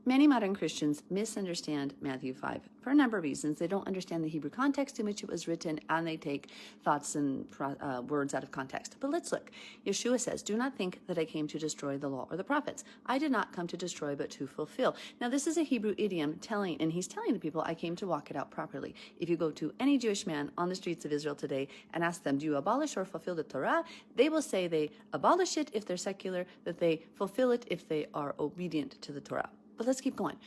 Many modern Christians misunderstand Matthew 5 for a number of reasons. They don't understand the Hebrew context in which it was written, and they take thoughts and words out of context. But let's look. Yeshua says, "Do not think that I came to destroy the law or the prophets. I did not come to destroy, but to fulfill." Now, this is a Hebrew idiom and he's telling the people, I came to walk it out properly. If you go to any Jewish man on the streets of Israel today and ask them, do you abolish or fulfill the Torah? They will say they abolish it if they're secular, that they fulfill it if they are obedient to the Torah. But let's keep going.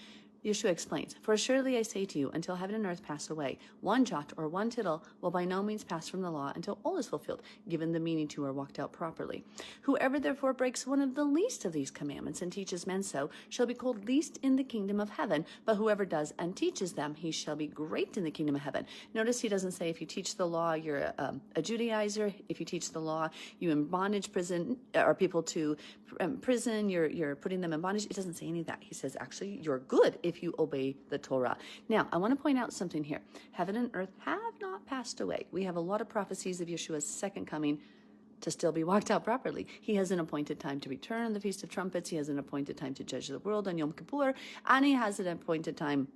Yeshua explains, "For assuredly I say to you, until heaven and earth pass away, one jot or one tittle will by no means pass from the law until all is fulfilled, given the meaning to or walked out properly. Whoever therefore breaks one of the least of these commandments and teaches men so shall be called least in the kingdom of heaven. But whoever does and teaches them, he shall be great in the kingdom of heaven." Notice he doesn't say if you teach the law, you're a Judaizer. If you teach the law, you in bondage prison, or people to prison, you're putting them in bondage. It doesn't say any of that. He says, actually, you're good if you obey the Torah. Now, I want to point out something here. Heaven and earth have not passed away. We have a lot of prophecies of Yeshua's second coming to still be walked out properly. He has an appointed time to return on the Feast of Trumpets. He has an appointed time to judge the world on Yom Kippur. And he has an appointed time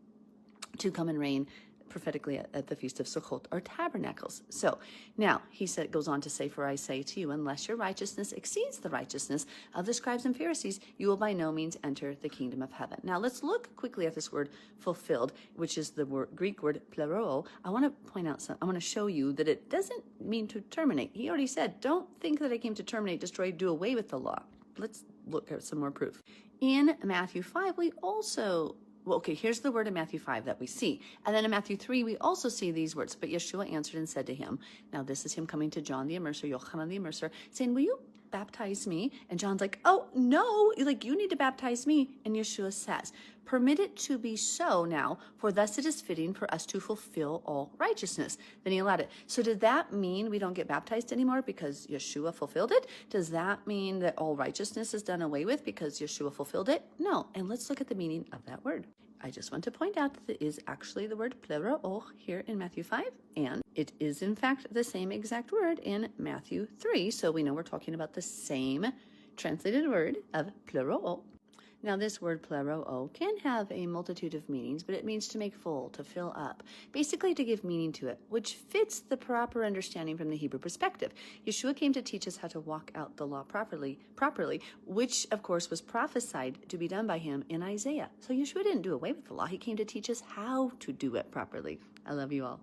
to come and reign prophetically at the Feast of Sukkot, or Tabernacles. So now he goes on to say, "For I say to you, unless your righteousness exceeds the righteousness of the scribes and Pharisees, you will by no means enter the kingdom of heaven." Now let's look quickly at this word fulfilled, which is the Greek word pleroo. I want to point out I want to show you that it doesn't mean to terminate. He already said, don't think that I came to terminate, destroy, do away with the law. Let's look at some more proof. In Matthew 5, we also here's the word in Matthew 5 that we see. And then in Matthew 3, we also see these words. "But Yeshua answered and said to him," now this is him coming to John the Immerser, Yochanan the Immerser, saying, "Will you baptize me?" And John's like, "Oh, no, you need to baptize me." And Yeshua says, "Permit it to be so now, for thus it is fitting for us to fulfill all righteousness." Then he allowed it. So did that mean we don't get baptized anymore because Yeshua fulfilled it? Does that mean that all righteousness is done away with because Yeshua fulfilled it? No. And let's look at the meaning of that word. I just want to point out that it is actually the word pleroo here in Matthew 5, and it is in fact the same exact word in Matthew 3, so we know we're talking about the same translated word of pleroo. Now this word pleroo can have a multitude of meanings, but it means to make full, to fill up, basically to give meaning to it, which fits the proper understanding from the Hebrew perspective. Yeshua came to teach us how to walk out the law properly, which of course was prophesied to be done by him in Isaiah. So Yeshua didn't do away with the law. He came to teach us how to do it properly. I love you all.